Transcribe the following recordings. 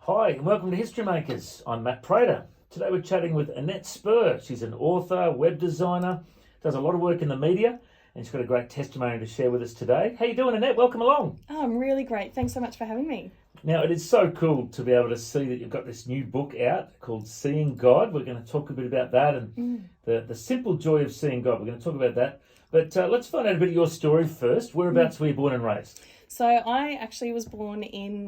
Hi, and welcome to History Makers. I'm Matt Prater. Today we're chatting with Annette Spurr. She's an author, web designer, does a lot of work in the media, and she's got a great testimony to share with us today. How you doing, Annette? Welcome along. Oh, I'm really great. Thanks so much for having me. Now, it is so cool to be able to see that you've got this new book out called Seeing God. We're going to talk a bit about that and the simple joy of seeing God. We're going to talk about that. But let's find out a bit of your story first. Whereabouts were you born and raised? So I actually was born in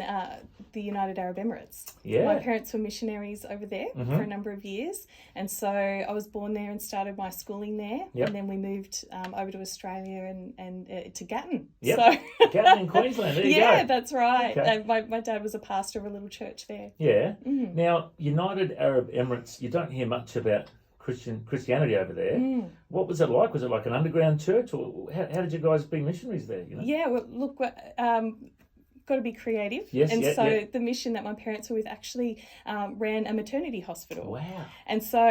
the United Arab Emirates. Yeah. My parents were missionaries over there for a number of years. And so I was born there and started my schooling there. Yep. And then we moved over to Australia and to Gatton. Yep. So Gatton in Queensland. There you yeah, go. that's right. Okay. My dad was a pastor of a little church there. Yeah. Now, United Arab Emirates, you don't hear much about Christianity over there. What was it like? Was it like an underground church, or how did you guys be missionaries there? You know? Yeah, well, look, got to be creative. Yes, and yeah. the mission that my parents were with actually ran a maternity hospital. Wow. And so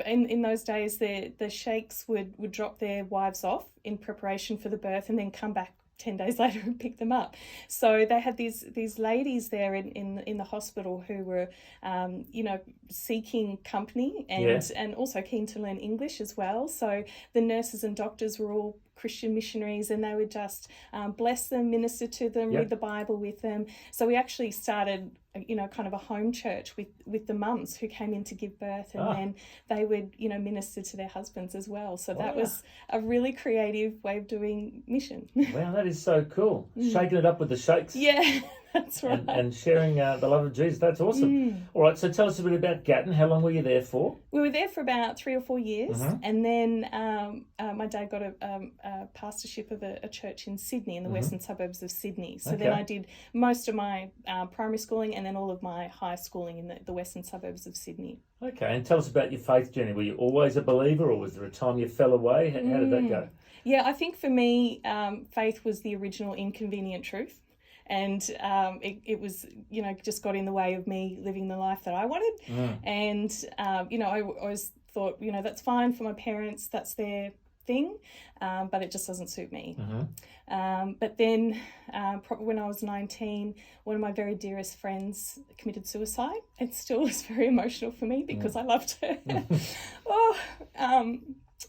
in those days, the sheikhs would drop their wives off in preparation for the birth and then come back 10 days later and pick them up. So they had these ladies there in the hospital who were, seeking company and also keen to learn English as well. So the nurses and doctors were all Christian missionaries, and they would just bless them, minister to them, read the Bible with them. So we actually started, kind of a home church with the mums who came in to give birth, and then they would, minister to their husbands as well. So that was a really creative way of doing mission. Wow, that is so cool. Shaking it up with the sheikhs. Yeah, that's right. And sharing the love of Jesus. That's awesome. All right, so tell us a bit about Gatton. How long were you there for? We were there for about 3 or 4 years, and then my dad got a pastorship of a church in Sydney, in the western suburbs of Sydney. So then I did most of my primary schooling and then all of my high schooling in the western suburbs of Sydney. Okay, and tell us about your faith journey. Were you always a believer, or was there a time you fell away? How did that go? Yeah, I think for me, faith was the original inconvenient truth. And it was, just got in the way of me living the life that I wanted. And, I always thought, that's fine for my parents, that's their thing, but it just doesn't suit me. But then probably when I was 19, one of my very dearest friends committed suicide. It still is very emotional for me because I loved her.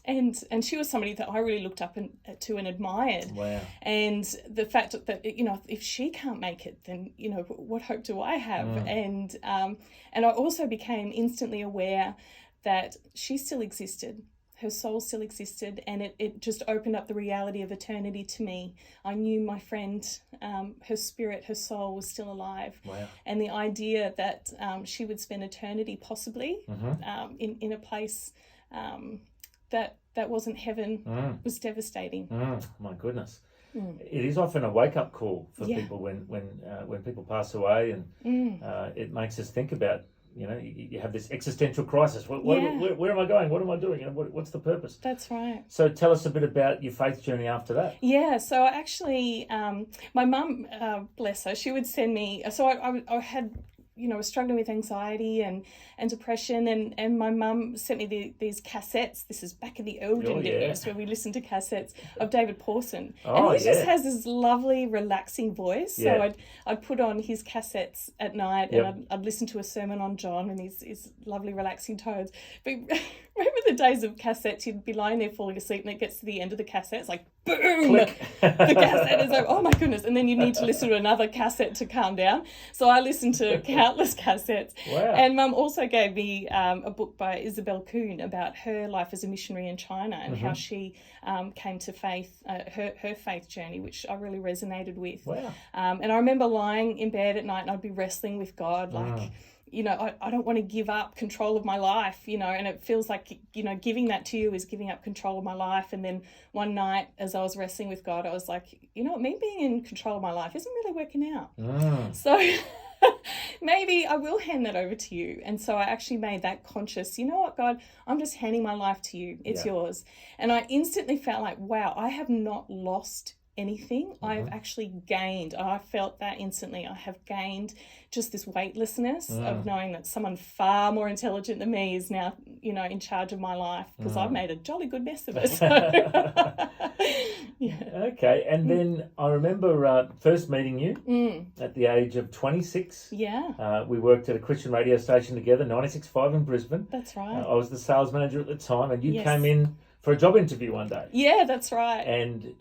And she was somebody that I really looked up to and admired. Wow. And the fact that, if she can't make it, then, what hope do I have? And I also became instantly aware that she still existed. Her soul still existed, and it just opened up the reality of eternity to me. I knew my friend, her spirit, her soul was still alive. Wow. And the idea that she would spend eternity possibly in a place that wasn't heaven was devastating. My goodness. It is often a wake-up call for people when people pass away, and it makes us think about, you have this existential crisis. Where am I going? What am I doing? What's the purpose? That's right. So tell us a bit about your faith journey after that. Yeah, so I actually, my mum, bless her, she would send me, so I had, was struggling with anxiety and depression, and my mum sent me these cassettes. This is back in the olden days where we listened to cassettes of David Pawson. And he just has this lovely, relaxing voice. So I'd put on his cassettes at night and I'd listen to a sermon on John and his lovely, relaxing tones. But remember the days of cassettes, you'd be lying there falling asleep and it gets to the end of the cassette, it's like, boom! The cassette is like, oh my goodness. And then you need to listen to another cassette to calm down. So I listened to countless cassettes. Wow. And Mum also gave me a book by Isabel Kuhn about her life as a missionary in China and how she came to faith, her faith journey, which I really resonated with. Wow. And I remember lying in bed at night and I'd be wrestling with God, like, I don't want to give up control of my life, and it feels like, giving that to you is giving up control of my life. And then one night as I was wrestling with God, I was like, me being in control of my life isn't really working out. So maybe I will hand that over to you. And so I actually made that conscious, what, God, I'm just handing my life to you. It's yours. And I instantly felt like, wow, I have not lost anything. I've actually gained. I felt that instantly. I have gained just this weightlessness of knowing that someone far more intelligent than me is now, in charge of my life, because I've made a jolly good mess of it. So. Okay, and then I remember first meeting you at the age of 26. Yeah. We worked at a Christian radio station together, 96.5 in Brisbane. That's right. I was the sales manager at the time, and you Yes. came in for a job interview one day. Yeah, that's right. And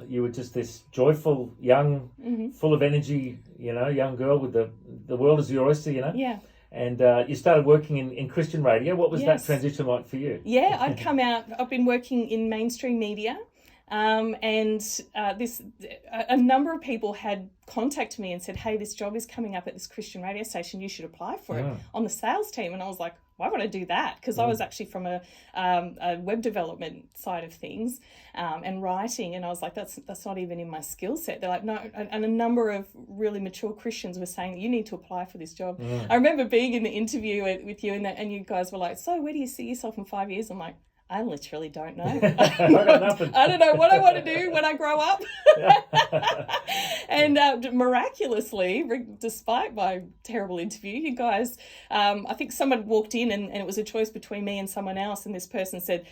you were just this joyful, young, full of energy, young girl with the world as your oyster, Yeah. And you started working in Christian radio. What was Yes. that transition like for you? Yeah, I'd come out. I've been working in mainstream media, and a number of people had contacted me and said, "Hey, this job is coming up at this Christian radio station. You should apply for it on the sales team." And I was like, "Why would I do that?" Because I was actually from a web development side of things and writing, and I was like, "That's not even in my skill set." They're like, "No," and a number of really mature Christians were saying, "You need to apply for this job." I remember being in the interview with you, and you guys were like, "So, where do you see yourself in 5 years?" I'm like, I literally don't know. I got nothing. I don't know what I want to do when I grow up. And miraculously, despite my terrible interview, you guys, I think someone walked in and it was a choice between me and someone else. And this person said,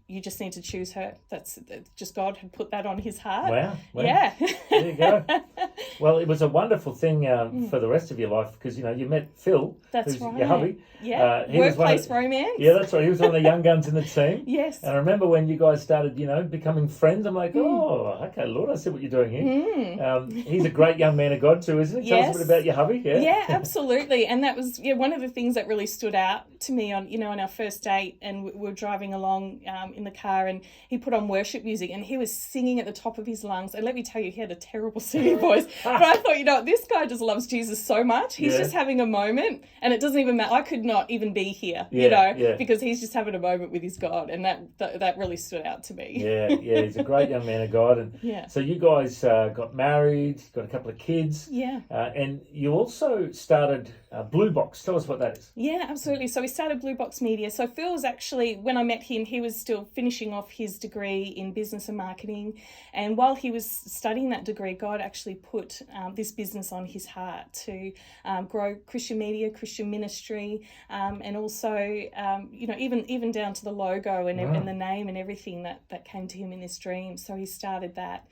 "You just need to choose her." That's just God had put that on his heart. Wow. Yeah. There you go. Well, it was a wonderful thing for the rest of your life because, you met Phil, That's who's right. your hubby. Yeah. He was Workplace romance. Yeah, that's right. He was one of the young guns in the team. Yes. And I remember when you guys started, becoming friends, I'm like, oh, okay, Lord, I see what you're doing here. He's a great young man of God too, isn't he? Tell us a bit about your hubby. Yeah, absolutely. And that was one of the things that really stood out to me on our first date, and we were driving along in the car, and he put on worship music and he was singing at the top of his lungs. And let me tell you, he had a terrible singing voice. But I thought, this guy just loves Jesus so much. He's just having a moment, and it doesn't even matter. I could not even be here, because he's just having a moment with his God, and that really stood out to me. Yeah, he's a great young man of God. And so you guys got married, got a couple of kids. Yeah. And you also started Blue Box. Tell us what that is. Yeah, absolutely. So we started Blue Box Media. So Phil was actually, when I met him, he was still finishing off his degree in business and marketing. And while he was studying that degree, God actually put this business on his heart to grow Christian media, Christian ministry, and also, even down to the logo and the name and everything that came to him in this dream. So he started that.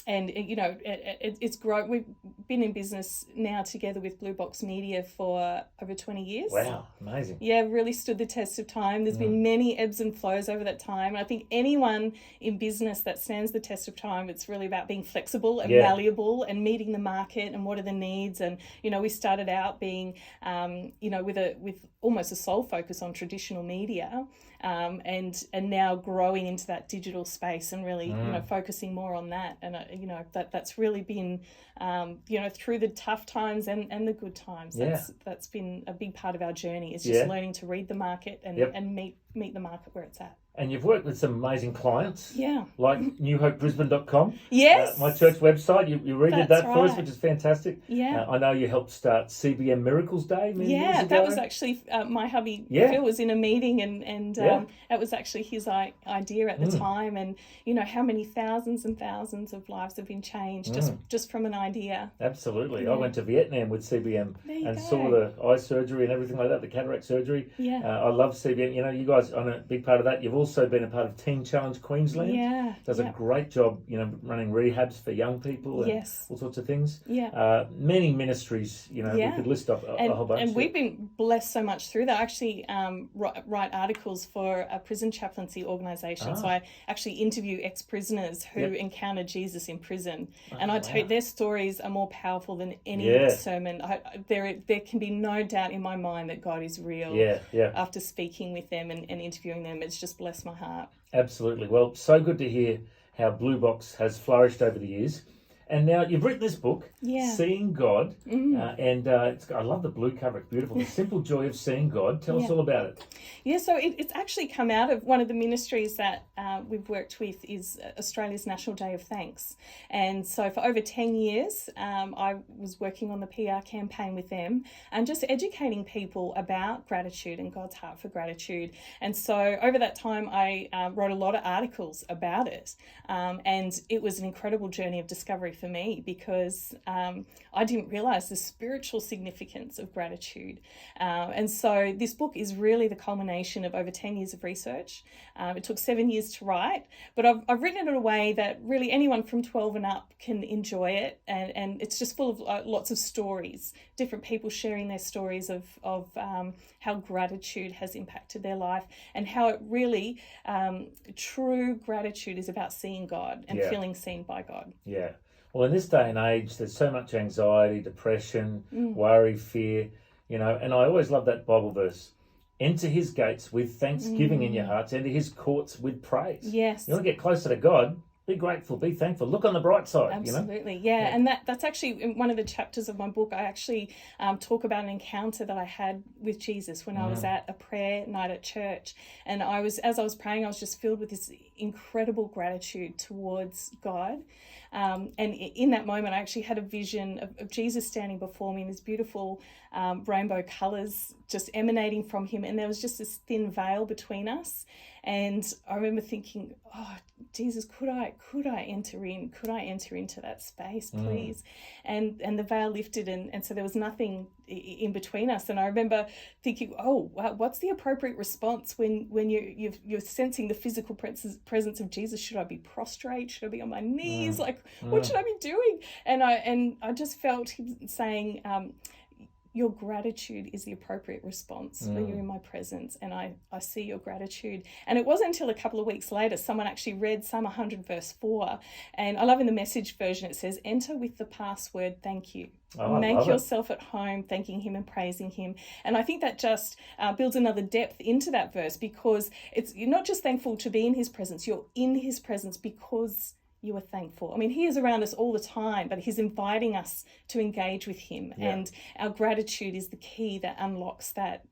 It's grown. We've been in business now together with Blue Box Media for over 20 years. Wow, amazing. Yeah, really stood the test of time. There's been many ebbs and flows over that time. And I think anyone in business that stands the test of time, it's really about being flexible and malleable and meeting the market and what are the needs. And, we started out being, with almost a sole focus on traditional media. And now growing into that digital space and really, focusing more on that. And, that's really been, through the tough times and the good times. That's been a big part of our journey, is just learning to read the market and meet the market where it's at. And you've worked with some amazing clients. Yeah. Like newhopebrisbane.com. Yes. My church website. You redid that for us, which is fantastic. Yeah. I know you helped start CBM Miracles Day many years ago. That was actually my hubby Phil was in a meeting and that was actually his idea at the time. And how many thousands and thousands of lives have been changed just from an idea. Absolutely. I went to Vietnam with CBM and saw the eye surgery and everything like that, the cataract surgery. Yeah. I love CBM. You guys are a big part of that. You've also been a part of Teen Challenge Queensland. Yeah. Does a great job, running rehabs for young people and all sorts of things. Yeah. Many ministries, we could list off a whole bunch. And we've been blessed so much through that. I actually write articles for a prison chaplaincy organisation. So I actually interview ex-prisoners who encountered Jesus in prison. And I tell you, their stories are more powerful than any sermon. There can be no doubt in my mind that God is real. After speaking with them and interviewing them, it's just blessed my heart. Absolutely. Well, so good to hear how Blue Box has flourished over the years. And now you've written this book, Seeing God, and I love the blue cover. It's beautiful. The Simple Joy of Seeing God. Tell us all about it. Yeah, so it's actually come out of one of the ministries that we've worked with is Australia's National Day of Thanks. And so for over 10 years, I was working on the PR campaign with them and just educating people about gratitude and God's heart for gratitude. And so over that time, I wrote a lot of articles about it. And it was an incredible journey of discovery for me because I didn't realize the spiritual significance of gratitude. And so this book is really the culmination of over 10 years of research. It took 7 years to write, but I've written it in a way that really anyone from 12 and up can enjoy it. And it's just full of lots of stories, different people sharing their stories of how gratitude has impacted their life, and how it really, true gratitude is about seeing God and feeling seen by God. Yeah. Well, in this day and age, there's so much anxiety, depression, worry, fear, and I always love that Bible verse. Enter his gates with thanksgiving in your hearts, enter his courts with praise. Yes. You want to get closer to God, be grateful, be thankful, look on the bright side. Absolutely, yeah. And that's actually in one of the chapters of my book. I actually talk about an encounter that I had with Jesus when I was at a prayer night at church, and as I was praying, I was just filled with this incredible gratitude towards God. And in that moment, I actually had a vision of Jesus standing before me in these beautiful rainbow colours just emanating from him, and there was just this thin veil between us. And I remember thinking, oh, Jesus, could I enter in? Could I enter into that space, please? And the veil lifted, and so there was nothing in between us. And I remember thinking, oh, wow, what's the appropriate response when you're sensing the physical presence of Jesus? Should I be prostrate? Should I be on my knees? What should I be doing? And I just felt him saying, your gratitude is the appropriate response when you're in my presence, and I see your gratitude. And it wasn't until a couple of weeks later someone actually read Psalm 100 verse 4, and I love in the Message version it says, enter with the password thank you. Make yourself at home thanking him and praising him. And I think that just builds another depth into that verse, because you're not just thankful to be in his presence, you're in his presence because you are thankful. I mean, he is around us all the time, but he's inviting us to engage with him. Yeah. And our gratitude is the key that unlocks that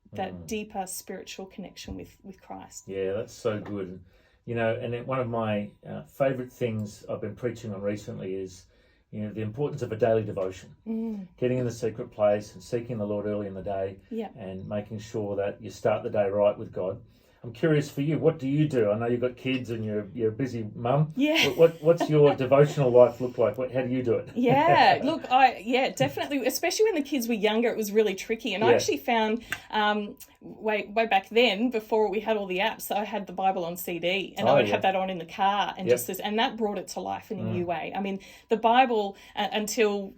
deeper spiritual connection with Christ. Yeah, that's so good. And one of my favourite things I've been preaching on recently is, the importance of a daily devotion. Getting in the secret place and seeking the Lord early in the day, and making sure that you start the day right with God. I'm curious for you, what do you do? I know you've got kids and you're a busy mum. Yeah. What's your devotional life look like? How do you do it? Yeah, look, definitely, especially when the kids were younger, it was really tricky. And I actually found way back then, before we had all the apps, I had the Bible on CD, and I would have that on in the car, and and that brought it to life in a new way. I mean, the Bible, until,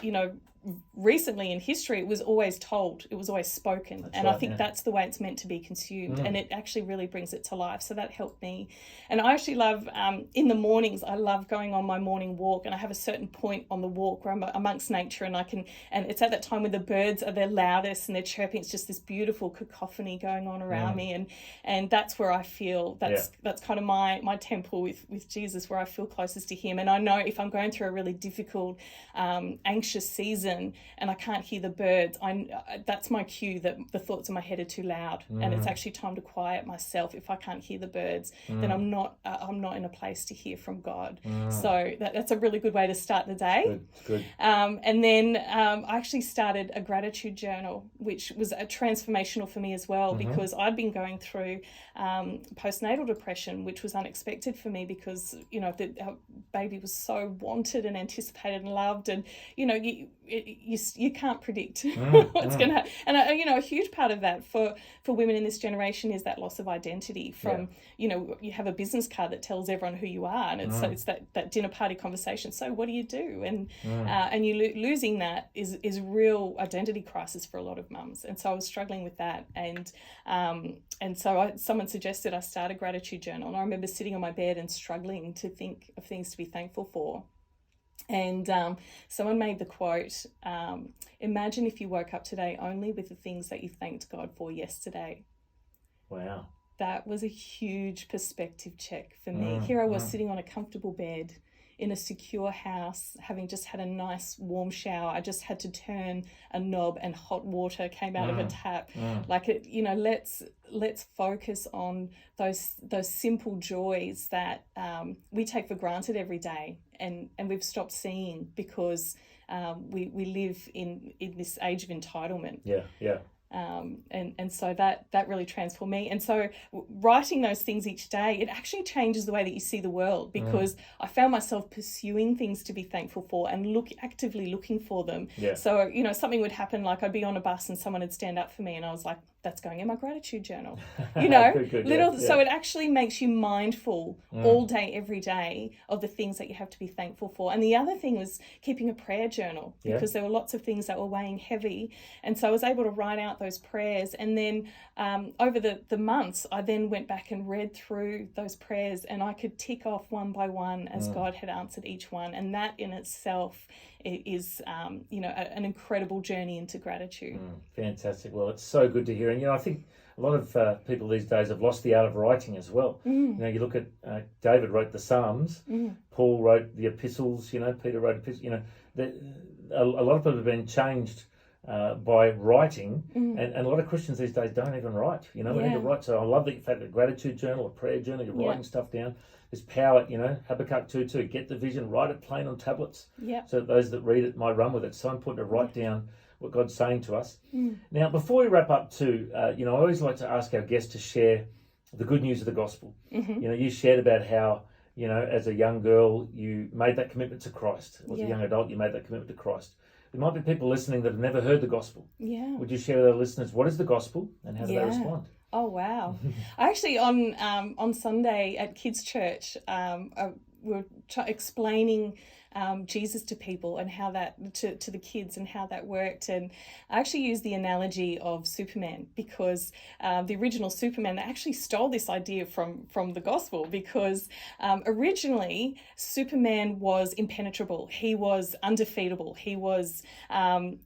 recently in history, it was always told, it was always spoken. That's and right, I think that's the way it's meant to be consumed, and it actually really brings it to life. So that helped me. And I actually love, in the mornings, I love going on my morning walk, and I have a certain point on the walk where I'm amongst nature, and and it's at that time when the birds are their loudest and they're chirping. It's just this beautiful cacophony going on around me, and that's where I feel that's kind of my temple with Jesus, where I feel closest to him. And I know if I'm going through a really difficult, anxious season and I can't hear the birds, that's my cue that the thoughts in my head are too loud, and it's actually time to quiet myself. If I can't hear the birds, then I'm not in a place to hear from God. So that's a really good way to start the day. Good. And then I actually started a gratitude journal, which was transformational for me as well, because I'd been going through postnatal depression, which was unexpected for me, because our baby was so wanted and anticipated and loved, and you can't predict what's going to happen. And a huge part of that for women in this generation is that loss of identity from you have a business card that tells everyone who you are, and it's that dinner party conversation. So what do you do? And you losing that is real identity crisis for a lot of mums. And so I was struggling with that, and so someone suggested I start a gratitude journal, and I remember sitting on my bed and struggling to think of things to be thankful for. And someone made the quote, imagine if you woke up today only with the things that you thanked God for yesterday. Wow. That was a huge perspective check for me. Here I was sitting on a comfortable bed in a secure house, having just had a nice warm shower. I just had to turn a knob and hot water came out of a tap. Let's focus on those simple joys that we take for granted every day, and we've stopped seeing because we live in this age of entitlement. Yeah. And so that really transformed me. And so writing those things each day, it actually changes the way that you see the world, because I found myself pursuing things to be thankful for and actively looking for them. Yeah. So, something would happen, like I'd be on a bus and someone would stand up for me and I was like, that's going in my gratitude journal. Good, little. yeah. So it actually makes you mindful all day, every day, of the things that you have to be thankful for. And the other thing was keeping a prayer journal, because there were lots of things that were weighing heavy. And so I was able to write out those prayers. And then over the months, I then went back and read through those prayers, and I could tick off one by one as God had answered each one. And that in itself is, an incredible journey into gratitude. Fantastic. Well, it's so good to hear. And, I think a lot of people these days have lost the art of writing as well. You look at David wrote the Psalms, Paul wrote the epistles, Peter wrote epistles, a lot of people have been changed by writing, and a lot of Christians these days don't even write. We need to write. So I love the fact that a gratitude journal, a prayer journal, you're writing stuff down. There's power, Habakkuk 2:2, get the vision, write it plain on tablets, so that those that read it might run with it. It's so important to write down what God's saying to us. Now, before we wrap up too, I always like to ask our guests to share the good news of the gospel. You shared about how, as a young girl, you made that commitment to Christ. As a young adult, you made that commitment to Christ. There might be people listening that have never heard the gospel. Would you share with our listeners, what is the gospel and how do they respond? Oh, wow. Actually, on Sunday at kids' church, we were explaining Jesus to people and how that, to the kids, and how that worked. And I actually used the analogy of Superman, because the original Superman, they actually stole this idea from the gospel, because originally Superman was impenetrable. He was undefeatable. He was, there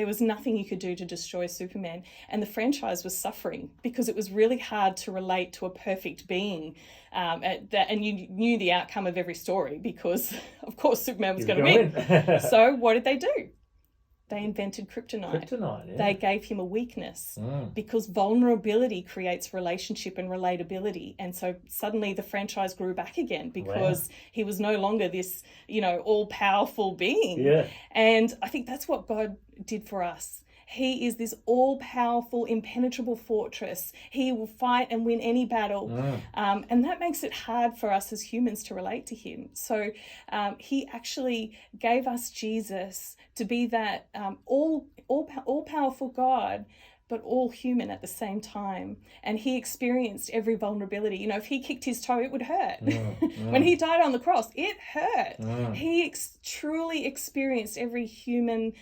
was nothing you could do to destroy Superman. And the franchise was suffering because it was really hard to relate to a perfect being. And you knew the outcome of every story, because of course Superman was going to win. So what did they do? They invented kryptonite. They gave him a weakness, because vulnerability creates relationship and relatability. And so suddenly the franchise grew back again, because he was no longer this, all-powerful being. And I think that's what God did for us. He is this all-powerful, impenetrable fortress. He will fight and win any battle. And that makes it hard for us as humans to relate to him. So he actually gave us Jesus to be that all-powerful God, but all human at the same time. And he experienced every vulnerability. If he kicked his toe, it would hurt. When he died on the cross, it hurt. He truly experienced every human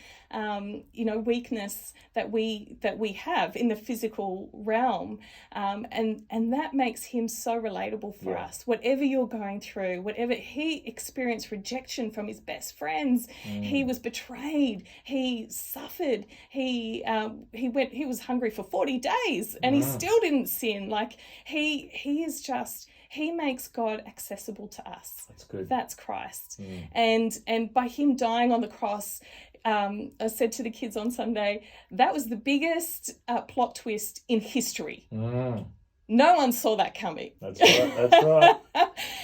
weakness that we have in the physical realm, and that makes him so relatable for us. Whatever you're going through, whatever, he experienced rejection from his best friends. He was betrayed. He suffered. He was hungry for 40 days, and he still didn't sin. Like he makes God accessible to us. That's good. That's Christ. And by him dying on the cross, I said to the kids on Sunday, that was the biggest plot twist in history. No one saw that coming. That's right.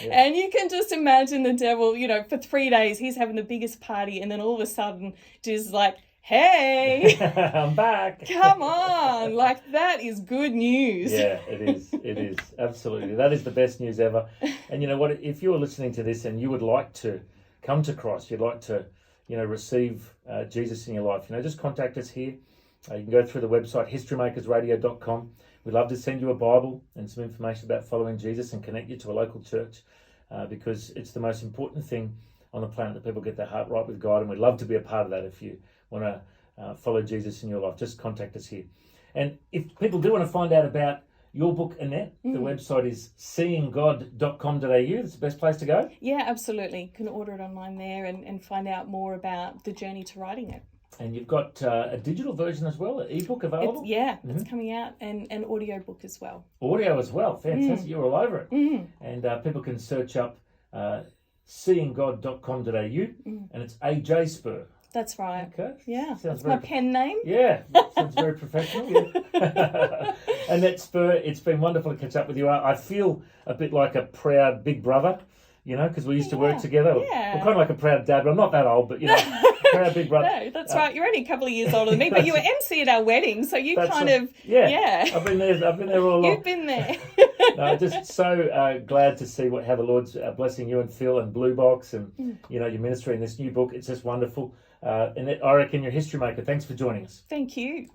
And you can just imagine the devil, for 3 days, he's having the biggest party, and then all of a sudden, just like, hey, I'm back. Come on. Like, that is good news. Yeah, it is. It is. Absolutely. That is the best news ever. And you know what? If you're listening to this and you would like to come to Christ, you'd like to, receive Jesus in your life, just contact us here. You can go through the website, historymakersradio.com. We'd love to send you a Bible and some information about following Jesus and connect you to a local church, because it's the most important thing on the planet that people get their heart right with God, and we'd love to be a part of that. If you want to follow Jesus in your life, just contact us here. And if people do want to find out about your book, Annette, the website is seeinggod.com.au. That's the best place to go? Yeah, absolutely. You can order it online there and find out more about the journey to writing it. And you've got a digital version as well, an ebook available? It's coming out, and an audio book as well. Audio as well. Fantastic. You're all over it. And people can search up seeinggod.com.au, and it's AJ Spurr. That's right. Okay. Yeah. That's my pen name. Yeah. Sounds very professional. Yeah. Annette Spurr, it's been wonderful to catch up with you. I feel a bit like a proud big brother, because we used to work together. Yeah. I'm kind of like a proud dad, but I'm not that old, but proud big brother. No, that's right. You're only a couple of years older than me, but you were MC at our wedding, so you kind of yeah. I've been there all along. You've been there. No, just so glad to see how the Lord's blessing you and Phil and Blue Box and your ministry in this new book. It's just wonderful. And I reckon you're a history maker. Thanks for joining us. Thank you.